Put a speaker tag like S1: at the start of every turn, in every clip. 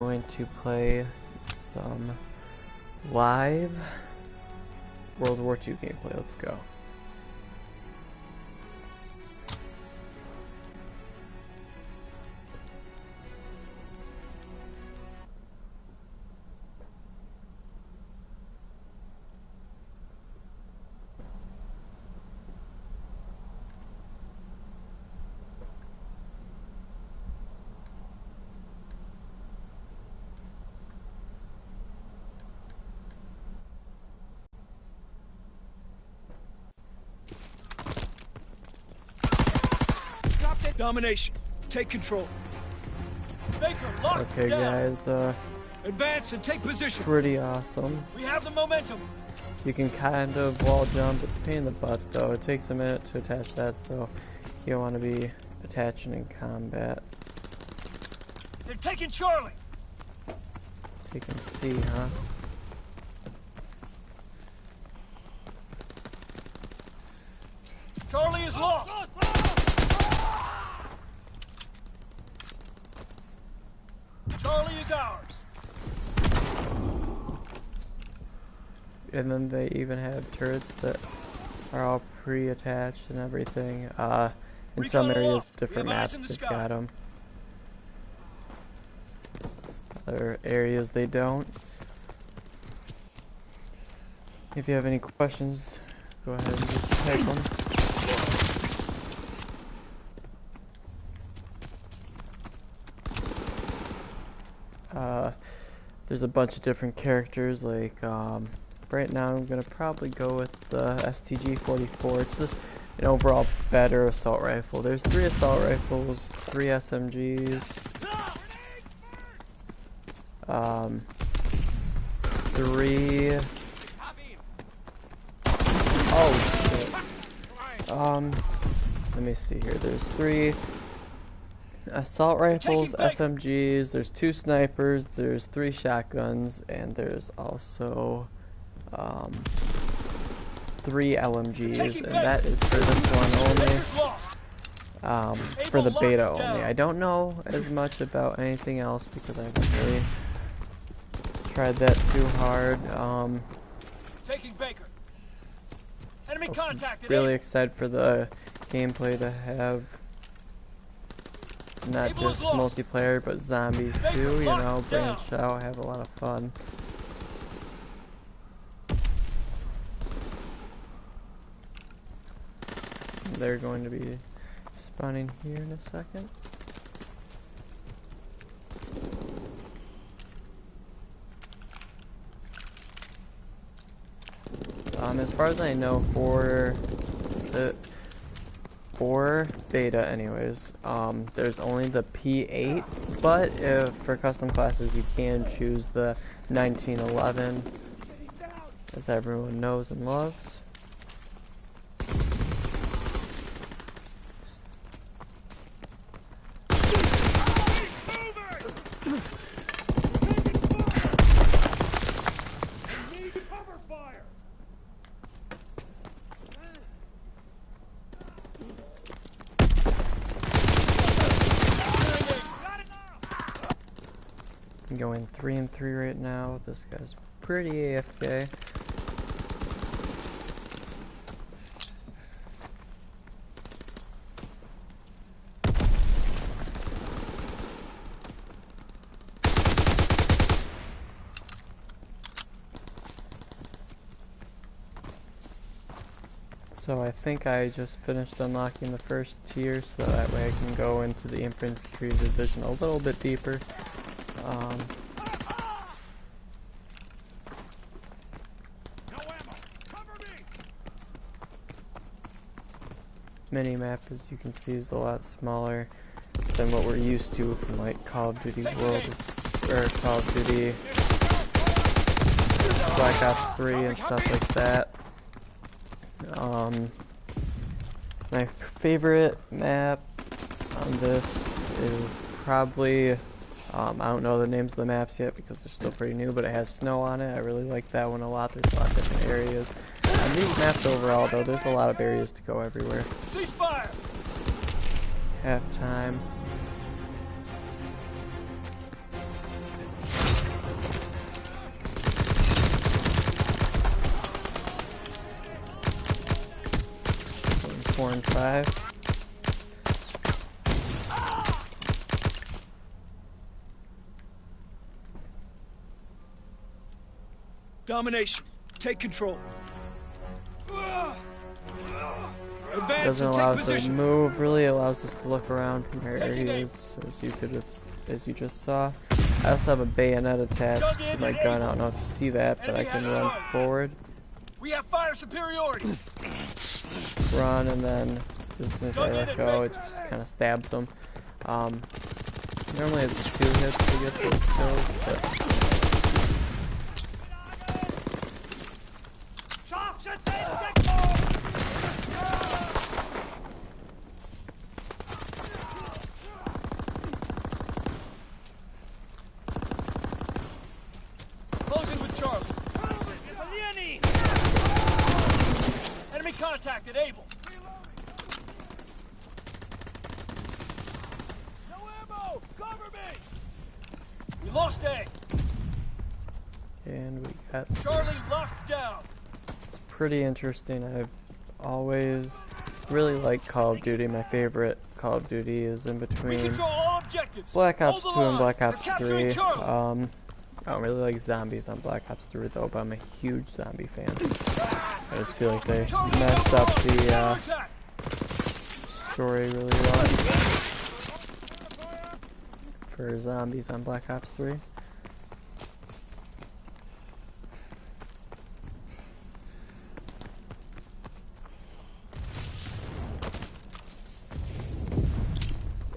S1: going to play some live World War II gameplay. Let's go.
S2: Domination. Take control. Baker, lock
S1: Okay,
S2: down.
S1: guys,
S2: Advance and take position.
S1: pretty awesome.
S2: We have the momentum.
S1: You can kind of wall jump. It's a pain in the butt, though. It takes a minute to attach that, so you don't want to be attaching in combat.
S2: They're taking Charlie.
S1: Taking C, huh?
S2: Charlie is lost. Charlie is ours.
S1: And then they even have turrets that are all pre-attached and everything. In some
S2: Recon
S1: areas,
S2: aloft.
S1: different
S2: We have eyes
S1: maps,
S2: in the
S1: they've
S2: sky.
S1: got them. Other areas, they don't. If you have any questions, go ahead and just type them. There's a bunch of different characters, like, right now I'm gonna probably go with the STG-44. It's just an overall better assault rifle. There's 3 assault rifles, 3 SMGs, 3... Oh, shit. Let me see here. There's 3 assault rifles, SMGs, there's 2 snipers, there's 3 shotguns, and there's also 3 LMGs, and that is for this one only, for the beta only. I don't know as much about anything else because I haven't really tried that too hard.
S2: Taking Baker. Enemy contact.
S1: Really excited for the gameplay to have not just multiplayer, but zombies too, you know, branch out, have a lot of fun. They're going to be spawning here in a second. As far as I know, for beta anyways, there's only the P8, but for custom classes you can choose the 1911, as everyone knows and loves. I'm going 3 and 3 right now. This guy's pretty AFK. So I think I just finished unlocking the first tier, so that way I can go into the infantry division a little bit deeper. Minimap, as you can see, is a lot smaller than what we're used to from like Call of Duty Call of Duty Black Ops 3 and stuff like that. My favorite map on this is probably, I don't know the names of the maps yet because they're still pretty new, but it has snow on it. I really like that one a lot. There's a lot of different areas. On these maps overall, though, there's a lot of areas to go everywhere.
S2: Ceasefire.
S1: Halftime. 4 and 5.
S2: Domination. Take control. Advance
S1: Doesn't
S2: and
S1: allow
S2: take
S1: us to
S2: position.
S1: move, really allows us to look around from
S2: Taking
S1: areas, as you just saw. I also have a bayonet attached to my gun. I don't know if you see that, but I can run forward,
S2: We have fire superiority.
S1: run, and then as soon as I let go, it just kind of stabs them. Normally it's 2 hits to get those kills, but
S2: Closing with Charlie. Enemy contacted. Able. No ammo. Cover me. We lost A.
S1: and we got.
S2: Charlie locked down.
S1: It's pretty interesting. I've always really liked Call of Duty. My favorite Call of Duty is in
S2: We
S1: between
S2: control all objectives.
S1: Black Ops
S2: Hold
S1: 2
S2: the
S1: and
S2: line.
S1: Black
S2: We're
S1: Ops
S2: capturing
S1: 3.
S2: Charlie.
S1: I don't really like zombies on Black Ops 3 though, but I'm a huge zombie fan. I just feel like they
S2: Charlie,
S1: messed
S2: go
S1: up
S2: on.
S1: the
S2: Counterattack.
S1: story really well for zombies on Black Ops 3.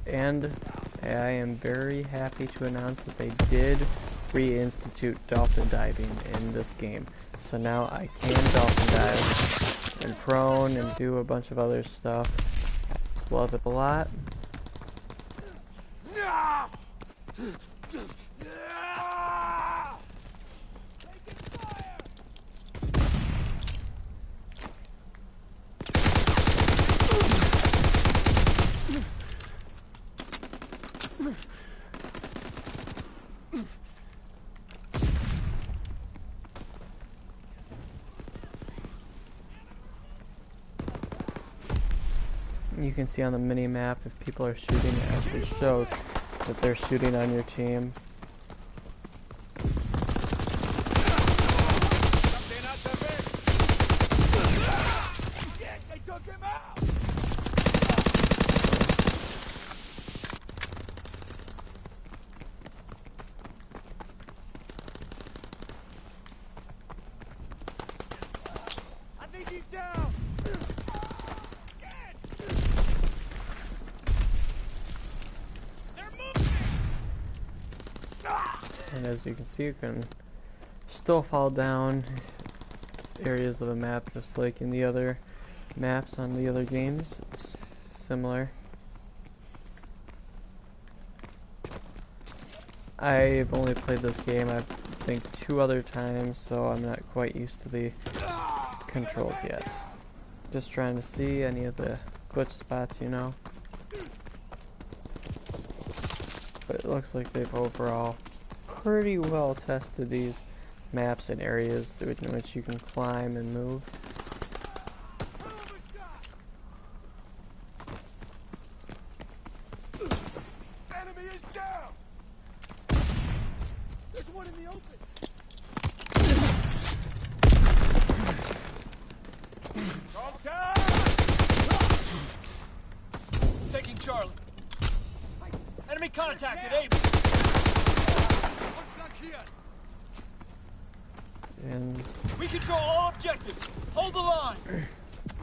S1: And I am very happy to announce that they did reinstitute dolphin diving in this game. So now I can dolphin dive and prone and do a bunch of other stuff. I just love it a lot. You can see on the mini map if people are shooting, it actually shows that they're shooting on your team.
S2: They took him out. I think he's down. They're moving.
S1: And as you can see, you can still fall down areas of the map just like in the other maps on the other games. It's similar. I've only played this game, I think, 2 other times, so I'm not quite used to the controls yet. Just trying to see any of the glitch spots, you know. But it looks like they've overall pretty well tested these maps and areas in which you can climb and move.
S2: Enemy is down. There's one in the open. Taking Charlie. Enemy contacted. Able.
S1: And
S2: We control all objectives. Hold the line.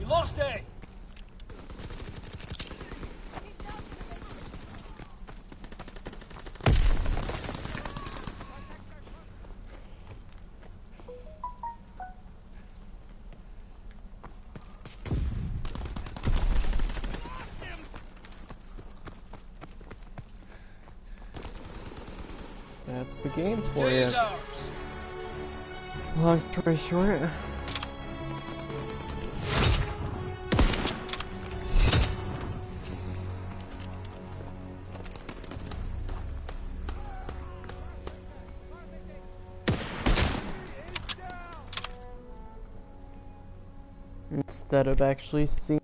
S2: We lost A.
S1: that's the game for
S2: Day
S1: you.
S2: is ours.
S1: Long story short, instead of actually seeing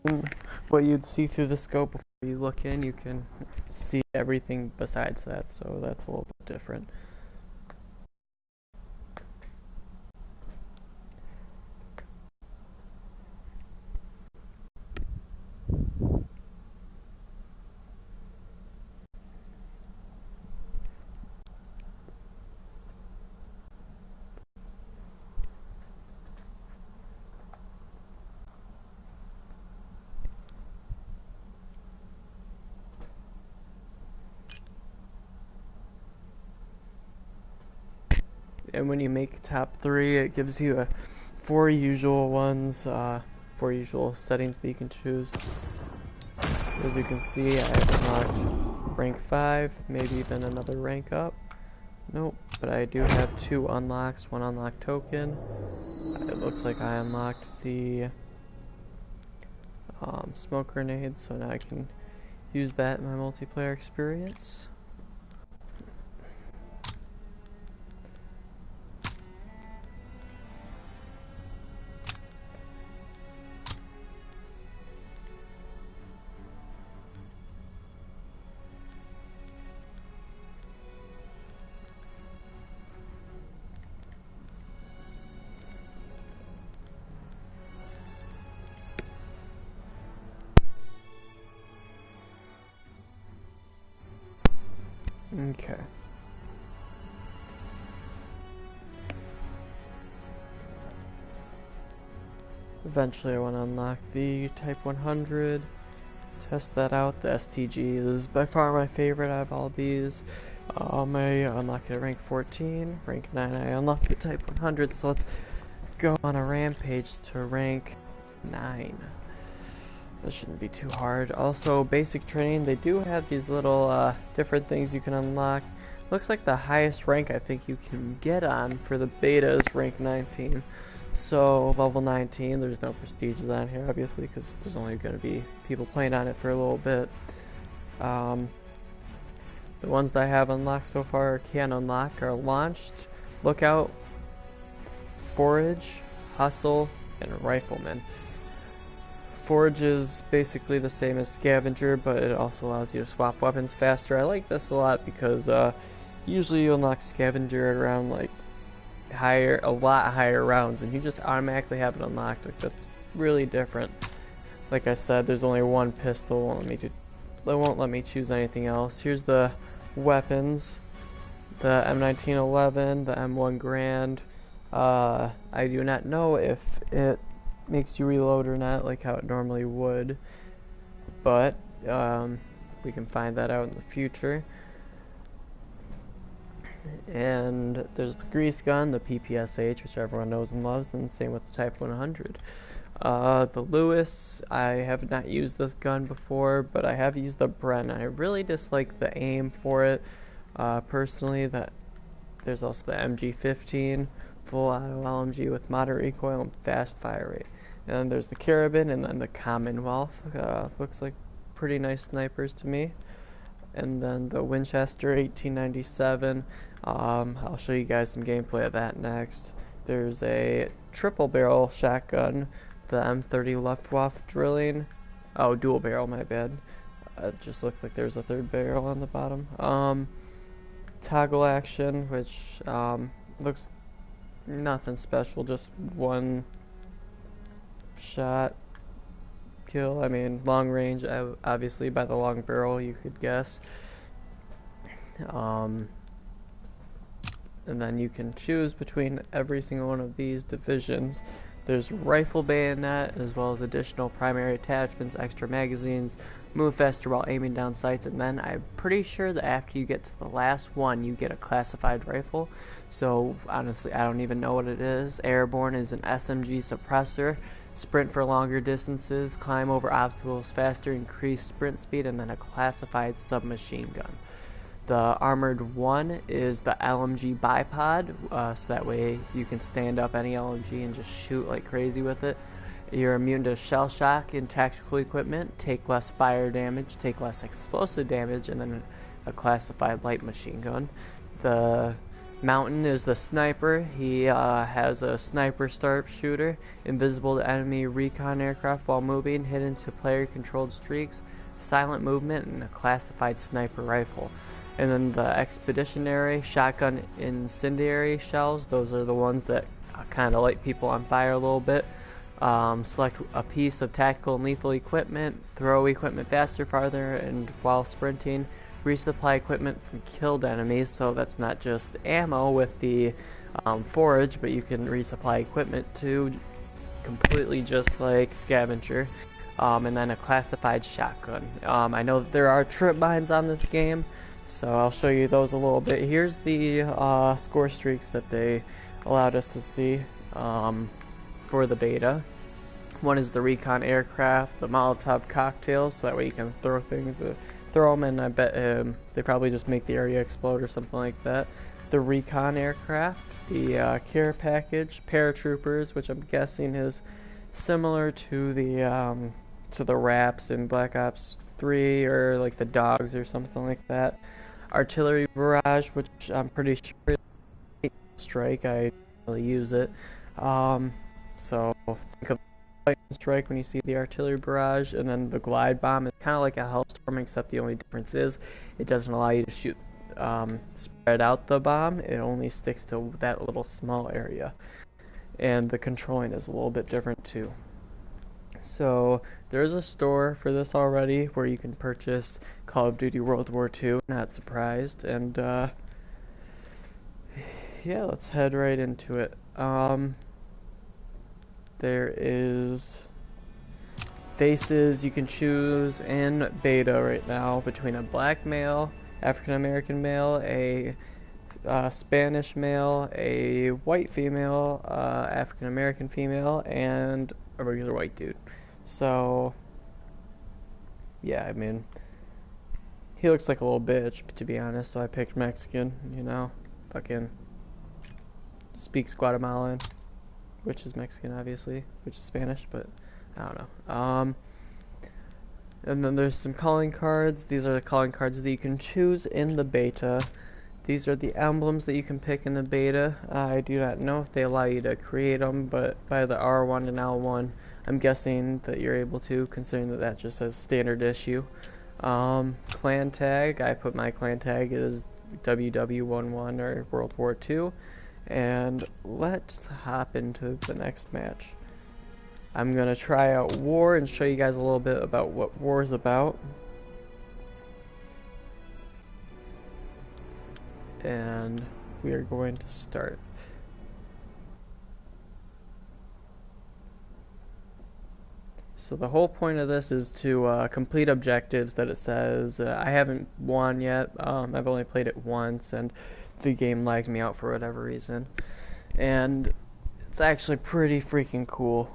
S1: what you'd see through the scope before you look in, you can see everything besides that, so that's a little bit different. And when you make top 3, it gives you 4 usual ones, 4 usual settings that you can choose. As you can see, I've unlocked rank 5, maybe even another rank up. Nope, but I do have 2 unlocks, 1 unlocked token. It looks like I unlocked the smoke grenade, so now I can use that in my multiplayer experience. Okay. Eventually I want to unlock the Type 100, test that out. The STG is by far my favorite out of all these. I unlock it at rank 14, rank 9 I unlock the Type 100, so let's go on a rampage to rank 9. This shouldn't be too hard. Also, basic training, they do have these little different things you can unlock. Looks like the highest rank I think you can get on for the beta is rank 19. So, level 19, there's no prestiges on here, obviously, because there's only going to be people playing on it for a little bit. The ones that I have unlocked so far, or can unlock, are Launched, Lookout, Forage, Hustle, and Rifleman. Forage is basically the same as Scavenger, but it also allows you to swap weapons faster. I like this a lot because usually you unlock Scavenger at around like a lot higher rounds, and you just automatically have it unlocked. Like, that's really different. Like I said, there's only 1 pistol. It won't let me choose anything else. Here's the weapons: the M1911, the M1 Grand. I do not know if it makes you reload or not, like how it normally would, but we can find that out in the future. And there's the grease gun, the PPSH, which everyone knows and loves, and same with the Type 100. The Lewis, I have not used this gun before, but I have used the Bren. I really dislike the aim for it, personally. There's also the MG15, full auto LMG with moderate recoil and fast fire rate. And then there's the Carabin, and then the Commonwealth. Looks like pretty nice snipers to me. And then the Winchester 1897. I'll show you guys some gameplay of that next. There's a triple barrel shotgun, the M30 Luftwaffe drilling. Oh, dual barrel, my bad. It just looked like there's a 3rd barrel on the bottom. Toggle action, which looks nothing special, just 1 shot kill. I mean, long range, obviously by the long barrel you could guess. And then you can choose between every single one of these divisions. There's rifle bayonet, as well as additional primary attachments, extra magazines, move faster while aiming down sights, and then I'm pretty sure that after you get to the last one, you get a classified rifle. So honestly, I don't even know what it is. Airborne is an SMG suppressor, sprint for longer distances, climb over obstacles faster, increase sprint speed, and then a classified submachine gun. The armored one is the LMG bipod, so that way you can stand up any LMG and just shoot like crazy with it. You're immune to shell shock and tactical equipment, take less fire damage, take less explosive damage, and then a classified light machine gun. The Mountain is the sniper. He has a sniper sharpshooter, invisible to enemy recon aircraft while moving, hidden to player-controlled streaks, silent movement, and a classified sniper rifle. And then the expeditionary, shotgun incendiary shells. Those are the ones that kind of light people on fire a little bit. Select a piece of tactical and lethal equipment, throw equipment faster, farther, and while sprinting. Resupply equipment from killed enemies, so that's not just ammo with the forage, but you can resupply equipment too, completely just like scavenger. And then a classified shotgun. I know that there are trip mines on this game, so I'll show you those a little bit. Here's the score streaks that they allowed us to see for the beta. One is the recon aircraft, the Molotov cocktails, so that way you can throw things, throw them, and I bet they probably just make the area explode or something like that. The recon aircraft, the care package, paratroopers, which I'm guessing is similar to the Raps in Black Ops 3, or like the dogs or something like that. Artillery barrage, which I'm pretty sure is strike. I really use it. So think of lightning strike when you see the artillery barrage, and then the glide bomb is kind of like a hellstorm, except the only difference is it doesn't allow you to shoot spread out the bomb. It only sticks to that little small area, and the controlling is a little bit different too. So there's a store for this already where you can purchase Call of Duty World War II. Not surprised. And yeah, let's head right into it. There is faces you can choose in beta right now between a black male, African American male, a Spanish male, a white female, African American female, and a regular white dude. So yeah, I mean, he looks like a little bitch, to be honest, so I picked Mexican, you know, fucking speaks Guatemalan, which is Mexican, obviously, which is Spanish, but I don't know. And then there's some calling cards. These are the calling cards that you can choose in the beta. These are the emblems that you can pick in the beta. I do not know if they allow you to create them, but by the R1 and L1, I'm guessing that you're able to, considering that that just says standard issue. Clan tag, I put my clan tag as WW2 or World War II. And let's hop into the next match. I'm going to try out War and show you guys a little bit about what War is about. And we are going to start. So the whole point of this is to complete objectives that it says. I haven't won yet. I've only played it once, and the game lagged me out for whatever reason. And it's actually pretty freaking cool.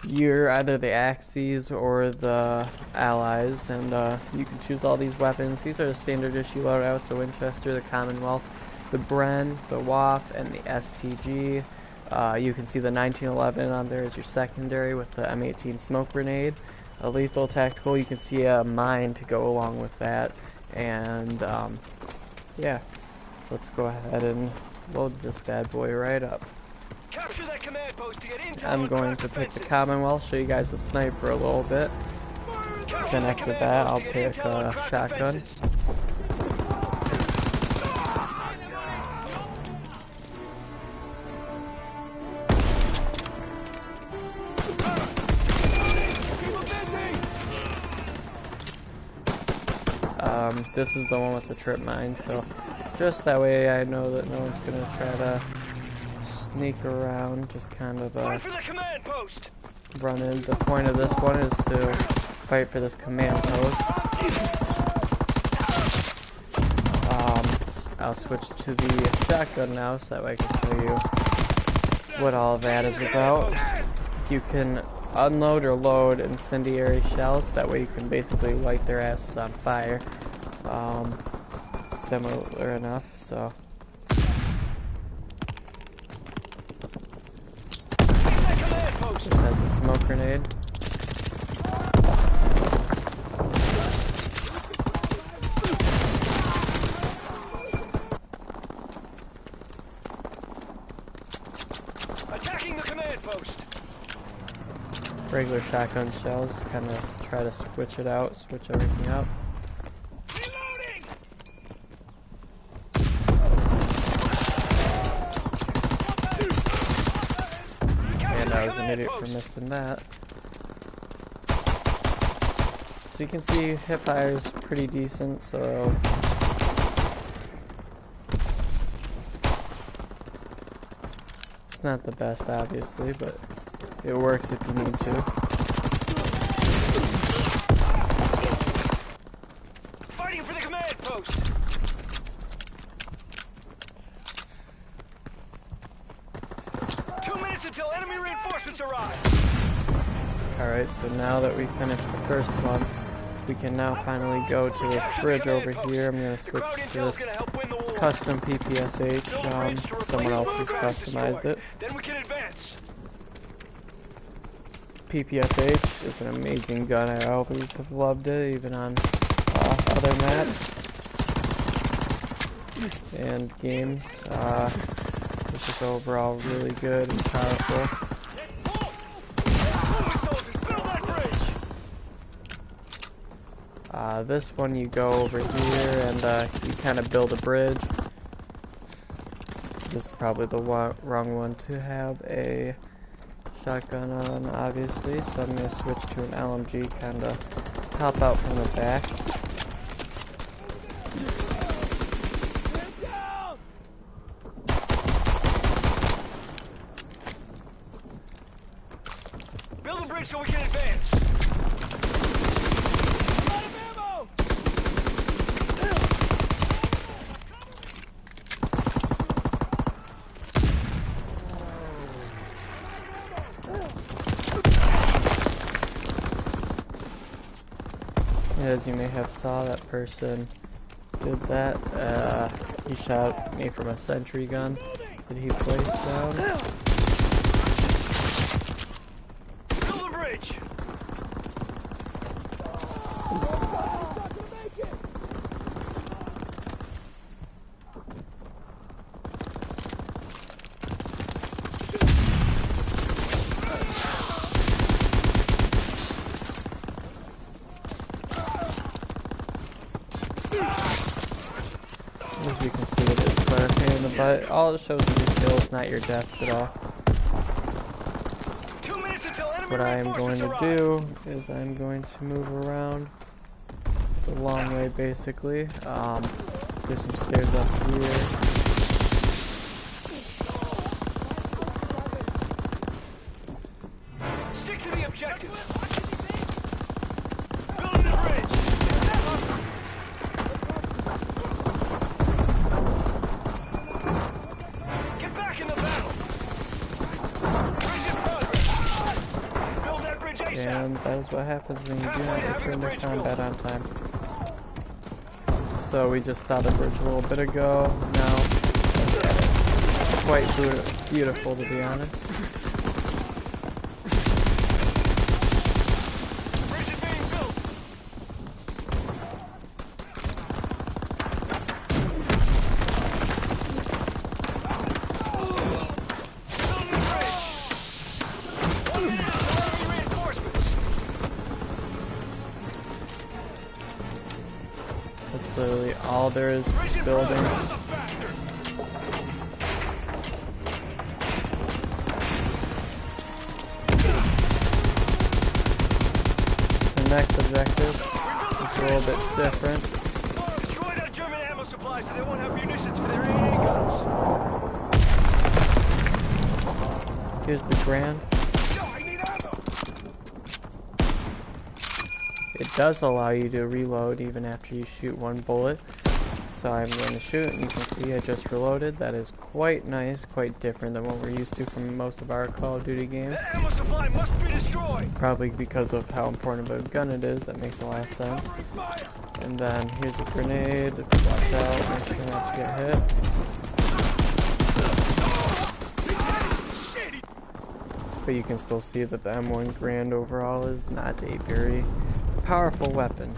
S1: You're either the Axis or the Allies, and you can choose all these weapons. These are the standard issue loadouts: the Winchester, the Commonwealth, the Bren, the WAF, and the STG. You can see the 1911 on there as your secondary with the M18 smoke grenade. A lethal tactical, you can see a mine to go along with that. And yeah, let's go ahead and load this bad boy right up.
S2: Capture that command post to get intel.
S1: I'm going to pick the Commonwealth, show you guys the sniper a little bit. Then after that, I'll pick a shotgun. This is the one with the trip mine, so just that way I know that no one's gonna try to sneak around, just kind of
S2: Fight for the command post.
S1: run in. The point of this one is to fight for this command post. I'll switch to the shotgun now, so that way I can show you what all that is about. You can unload or load incendiary shells, that way you can basically light their asses on fire. Similar enough, so. This has a smoke grenade.
S2: post.
S1: Regular shotgun shells, kind of try to switch it out, switch everything up.
S2: Reloading!
S1: And I was an idiot for missing that. So you can see hip fire is pretty decent, so it's not the best obviously, but it works if you need to.
S2: Fighting for the command post. 2 minutes until enemy reinforcements arrive.
S1: Alright, so now that we've finished the first one, we can now finally go to this bridge over here. I'm going to switch to this custom PPSH. Someone else has customized it.
S2: Then we can advance.
S1: PPSH is an amazing gun. I always have loved it, even on other maps and games. This is overall really good and powerful. This one you go over here and you kind of build a bridge. This is probably the wrong one to have a shotgun on, obviously, so I'm going to switch to an LMG, kind of help out from the back.
S2: Build a bridge so we can advance.
S1: As you may have saw, that person did that. He shot me from a sentry gun that he placed down.
S2: Build a bridge.
S1: As you can see, it is quite a pain in the butt. All it shows is your kills, not your deaths at all.
S2: 2 minutes until enemy
S1: What I am going
S2: reinforcements
S1: to
S2: arrive.
S1: do is I'm going to move around the long way, basically. There's some stairs up here.
S2: Stick to the objective. Building the bridge. Get back in the battle. Bridge in progress. Build that bridge ASAP.
S1: And that is what happens when you do not return to combat on time. So we just saw the bridge a little bit ago. Now, look at it. Quite beautiful, to be honest.
S2: Bridge is being built. Building the bridge. 1 minute until enemy reinforcements.
S1: That's literally all there is
S2: Bridge
S1: to
S2: in
S1: building.
S2: progress. Up faster.
S1: The next objective is a little bit different.
S2: Destroy that German ammo supply so they won't have munitions for their AA guns.
S1: Here's the Grand.
S2: Yo, I need ammo.
S1: It does allow you to reload even after you shoot one bullet. So I'm going to shoot, and you can see I just reloaded. That is quite nice, quite different than what we're used to from most of our Call of Duty games.
S2: That ammo supply must be destroyed.
S1: Probably because of how important of a gun it is, that makes a lot of sense.
S2: Covering fire.
S1: And then here's a grenade. Watch out, make sure not to get hit.
S2: Shit.
S1: But you can still see that the M1 Grand overall is not a very powerful weapon.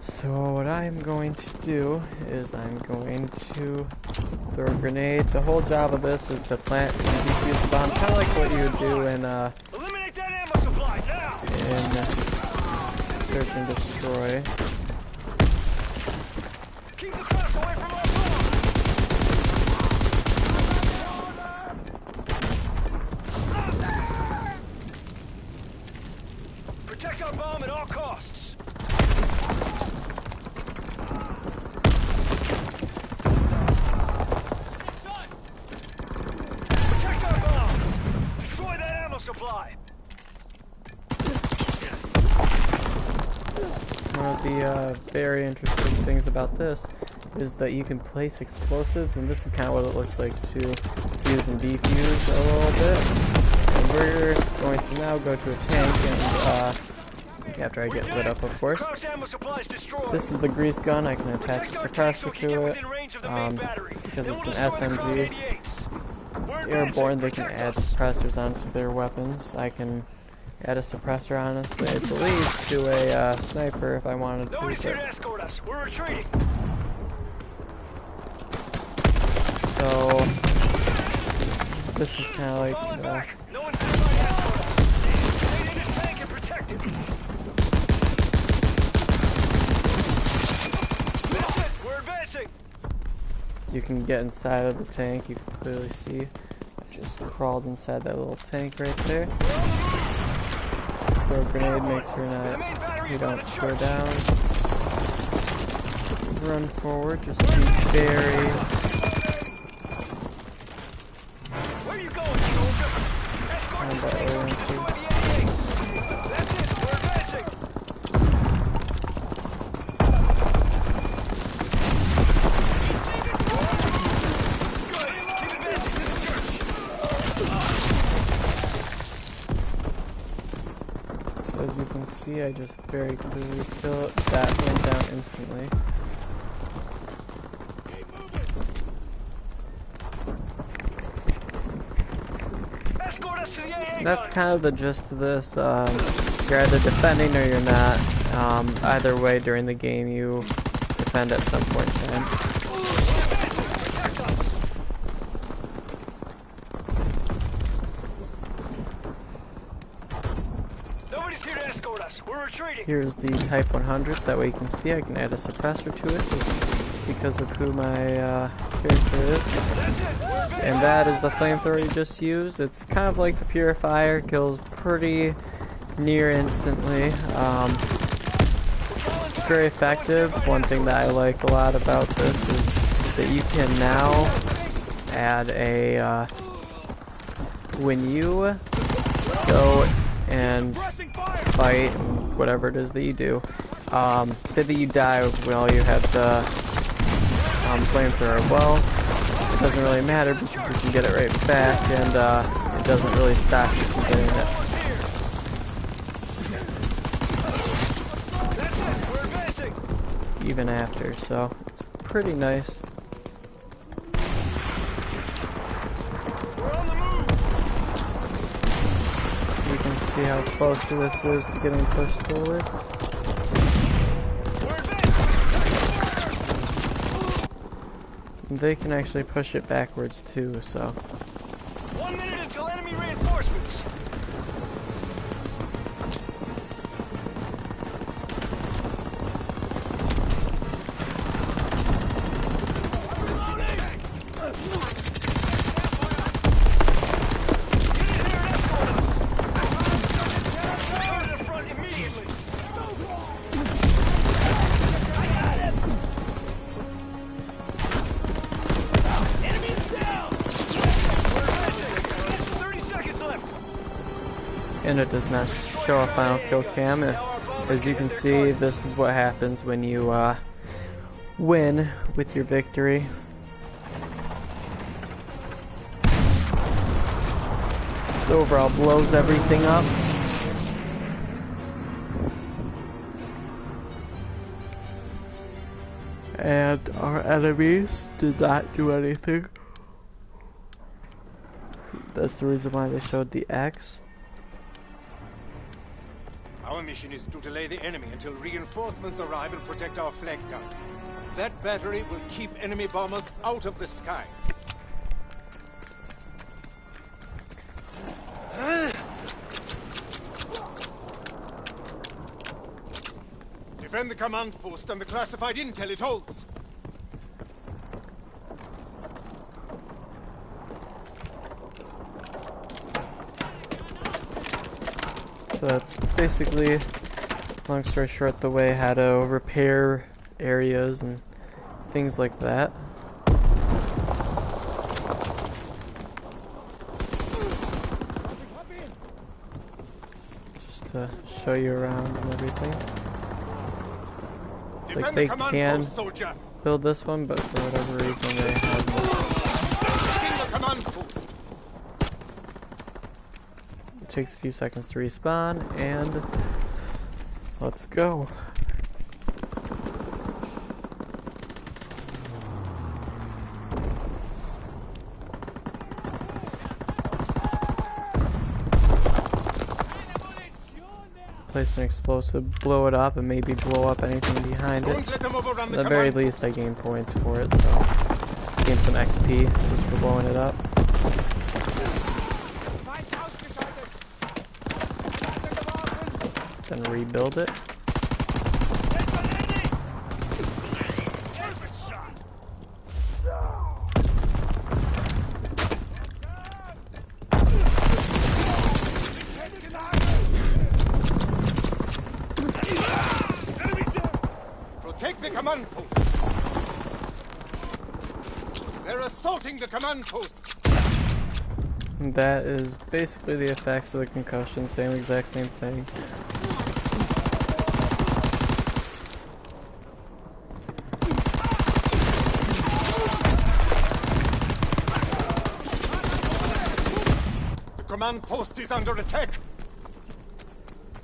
S1: So what I'm going to do is I'm going to throw a grenade. The whole job of this is to plant and defuse the bomb, kind of like what you would do in
S2: Eliminate that ammo supply now.
S1: Search and Destroy.
S2: Keep the cross away from our bomb. Protect our bomb at all costs. Protect our bomb. Destroy that ammo supply.
S1: One of the very interesting things about this is that you can place explosives, and this is kind of what it looks like to fuse and defuse a little bit. And we're going to now go to a tank, and after I get lit up, of course. This is the grease gun. I can attach a suppressor to it because it's an SMG. Airborne, they can add suppressors onto their weapons. I can add a suppressor, honestly, I believe, to a sniper if I wanted to.
S2: Nobody's here to escort us. We're retreating.
S1: So this is kind of like
S2: No one's nearby to escort us. Stay in this tank and protect it. That's it. We're advancing.
S1: you can get inside of the tank. You can clearly see I just crawled inside that little tank right there. Throw a grenade, make sure you don't go down. Run forward, just be very...
S2: Where are you going, soldier? Escort this tank so we can destroy the 88s. That's it, we're advancing. Good, keep advancing to the church.
S1: So as you can see, I just very clearly killed it. That went down instantly. That's kind of the gist of this. You're either defending or you're not. Either way, during the game, you defend at some point in time.
S2: Nobody's here to escort us. We're retreating.
S1: Here's the Type 100, so that way you can see I can add a suppressor to it just because of who my character is. And that is the flamethrower you just used. It's kind of like the purifier, kills pretty near instantly. It's very effective. One thing that I like a lot about this is that you can now add a when you go and fight whatever it is that you do, say that you die while you have the flamethrower. Well, it doesn't really matter because you can get it right back, and it doesn't really stop you from getting it. Even after, so it's pretty nice. You can see how close this is to getting pushed forward. They can actually push it backwards too, so.
S2: 1 minute until enemy reinforcements.
S1: And it does not show a final kill cam. As you can see, this is what happens when you win with your victory. Just overall blows everything up. And our enemies did not do anything. That's the reason why they showed the X.
S3: Our mission is to delay the enemy until reinforcements arrive and protect our flag guns. That battery will keep enemy bombers out of the skies. Defend the command post and the classified intel it holds.
S1: So that's basically, long story short, the way how to repair areas and things like that. Just to show you around and everything. Like they can build this one, but for whatever reason they have
S3: the command post.
S1: It takes a few seconds to respawn, and let's go. Place an explosive, blow it up, and maybe blow up anything behind it.
S3: Don't let them overrun
S1: At
S3: the
S1: the very
S3: command
S1: least, I
S3: post.
S1: gain points for it, so gain some XP just for blowing it up. Then rebuild it.
S3: Protect the command post. They're assaulting the command post.
S1: And that is basically the effects of the concussion, exact same thing.
S3: The command post is under attack.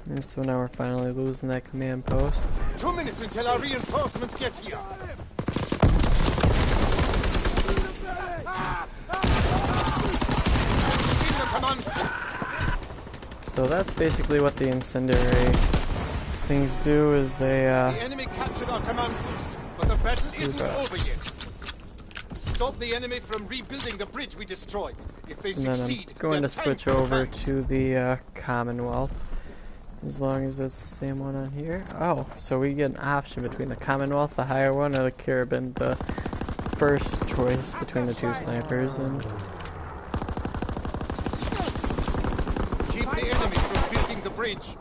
S1: And so now we're finally losing that command post.
S3: 2 minutes until our reinforcements get here. In the command post.
S1: So that's basically what the incendiary things do, is they
S3: The enemy captured our command post, but the battle isn't
S1: that.
S3: over yet. Stop the enemy from rebuilding the bridge we destroyed. If they
S1: and then
S3: succeed,
S1: I'm going
S3: their
S1: to
S3: tank
S1: switch
S3: will
S1: over
S3: advance.
S1: to the Commonwealth, as long as it's the same one on here. Oh, so we get an option between the Commonwealth, the higher one, or the Carabin, the first choice between the two snipers. And
S3: Keep the enemy from building the bridge.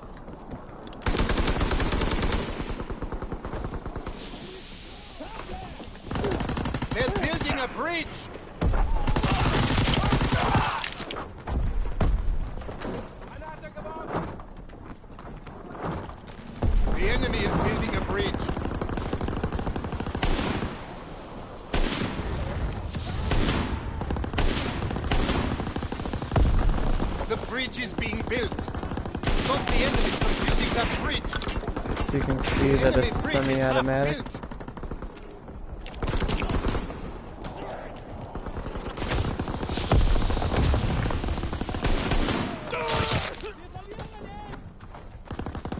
S3: They're building a bridge. The enemy is building a bridge. The bridge is being built. Stop the enemy from building that bridge.
S1: so you can see
S3: The
S1: that
S3: enemy
S1: it's
S3: bridge is
S1: semi-automatic.
S3: half built.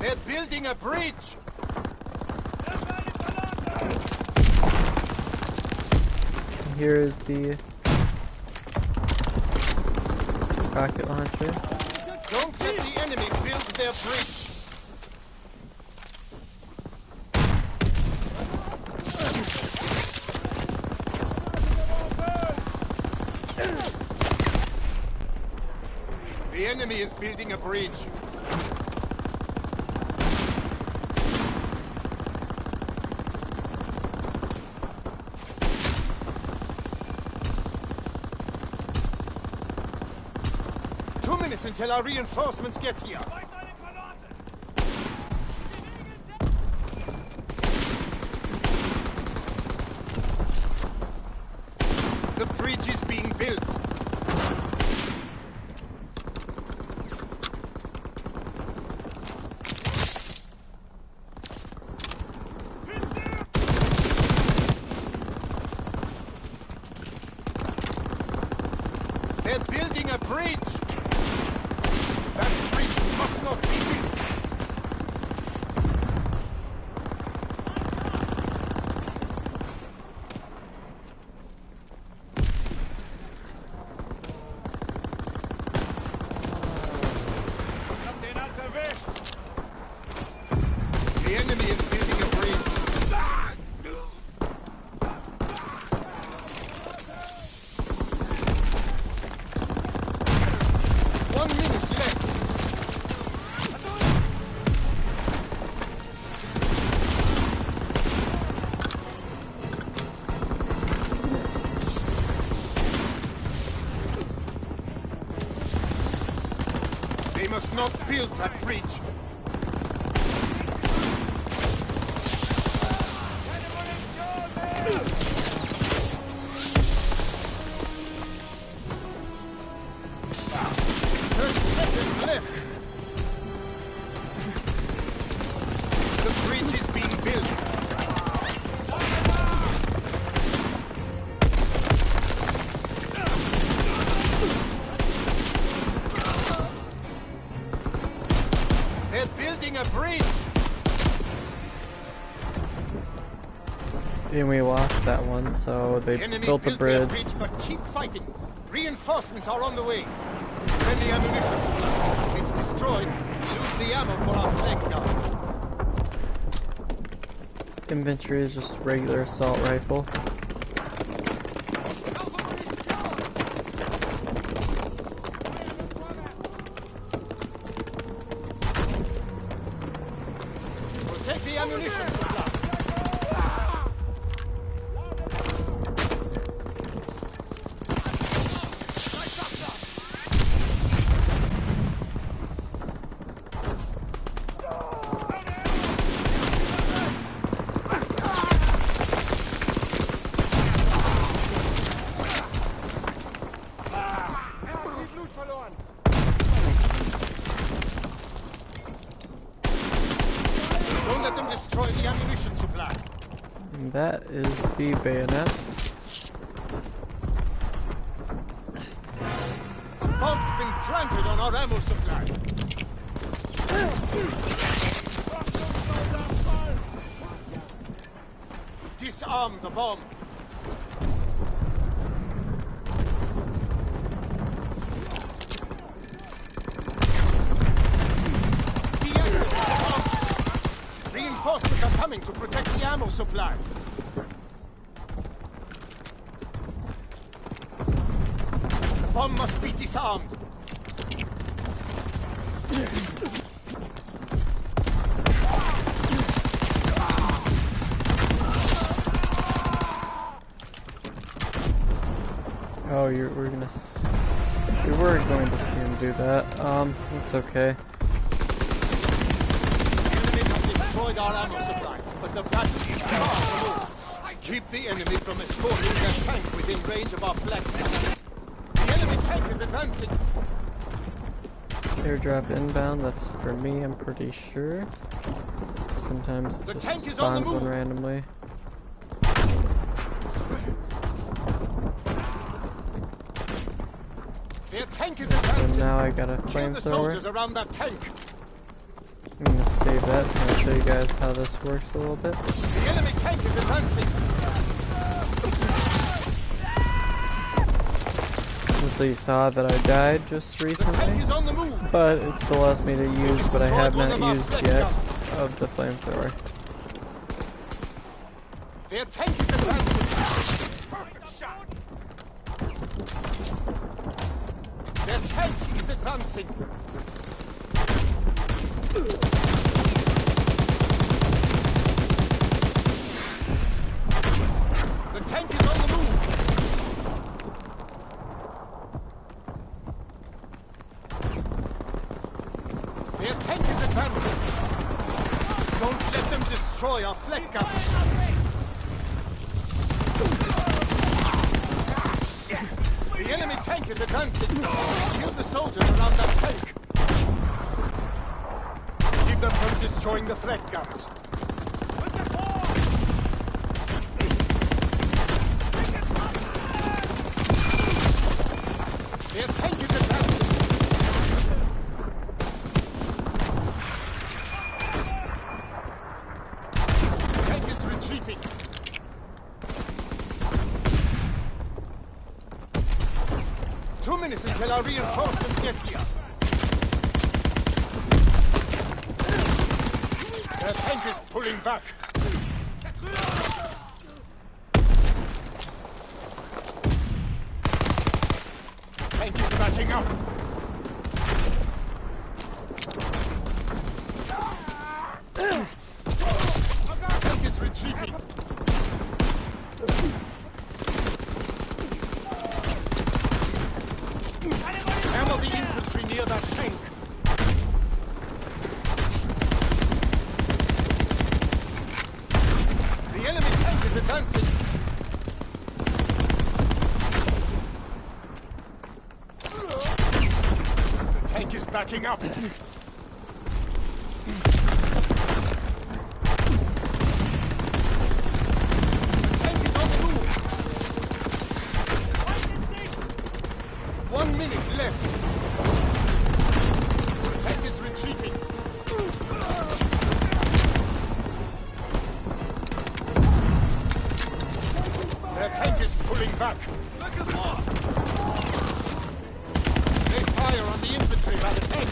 S3: They're building a bridge.
S1: Here is the rocket launcher.
S3: Don't let the enemy build their bridge. The enemy is building a bridge. Until our reinforcements get here. The bridge is being built. They're building a bridge. That bridge must not be built. must not build that bridge. Left. The bridge is being built. They're building a bridge.
S1: Then we lost that one, so they
S3: Enemy
S1: built the
S3: built their
S1: bridge.
S3: bridge, but keep fighting. Reinforcements are on the way. Then the ammunition supply. If it's destroyed, we lose the ammo for our flank guns.
S1: Infantry is just regular assault rifle.
S3: Protect the ammunition supply. Don't let them destroy the ammunition supply.
S1: And that is the bayonet.
S3: A bomb's been planted on our ammo supply. Disarm the bomb. Deactivate the bomb. Reinforcements are coming to protect the ammo supply. The bomb must be disarmed.
S1: Oh, we were going to see him do that. That's okay.
S3: Enemies have destroyed our ammo supply, but the battle is far removed. Keep the enemy from escorting their tank within range of our flank guns. The enemy tank is advancing.
S1: Airdrop inbound, that's for me, I'm pretty sure. Sometimes it
S3: The
S1: just
S3: tank is on the
S1: spawns one
S3: move.
S1: randomly.
S3: Their tank is
S1: And
S3: advancing.
S1: now I got a
S3: Kill the soldiers
S1: flamethrower.
S3: around that tank.
S1: I'm gonna save that and I'll show you guys how this works a little bit.
S3: The enemy tank is advancing.
S1: And so you saw that I died just
S3: The tank
S1: recently,
S3: is on the move.
S1: but it still allows me to use what I have
S3: Destroyed one
S1: not
S3: of our
S1: used
S3: flank
S1: yet
S3: guns.
S1: of the flamethrower.
S3: Their tank is advancing. Their tank is advancing. The tank is on the move. Their tank is advancing. Don't let them destroy our flak guns. The enemy tank is advancing. Kill the soldiers around that tank. Keep them from destroying the flak guns. Their tank is advancing. The tank is retreating. Two minutes until our reinforcements get here. Their tank is pulling back. Tank is backing up. Tank is retreating. Hammer the infantry near that tank. backing up. Tank is on the move. 1 minute left. The tank is retreating. Their tank is pulling back.
S2: Looking for!
S3: They fire on the infantry by the tank.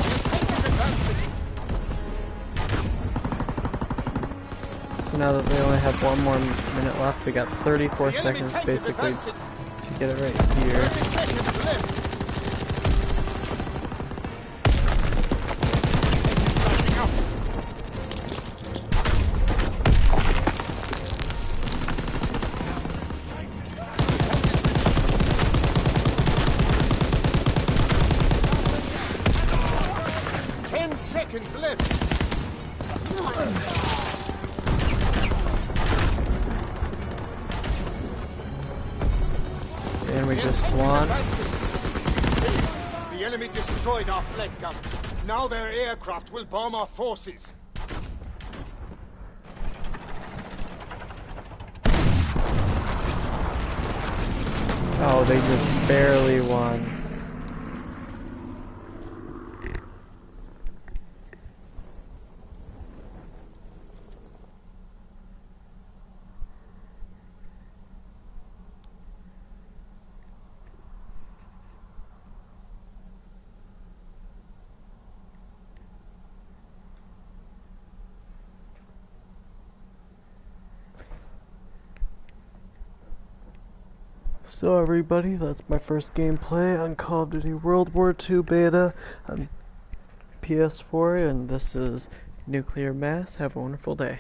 S3: Their tank is advancing.
S1: So now that they only have 1 more minute left, we got 34
S3: The enemy
S1: seconds
S3: tank is
S1: basically
S3: advancing.
S1: to get it right here.
S3: 30 seconds left. Backing up. Seconds left.
S1: And we
S3: The
S1: just
S3: tank is
S1: won.
S3: advancing. The enemy destroyed our flag guns. Now their aircraft will bomb our forces.
S1: Oh, they just barely won. So everybody, that's my first gameplay on Call of Duty World War II beta on PS4, and this is Nuclear Mass. Have a wonderful day.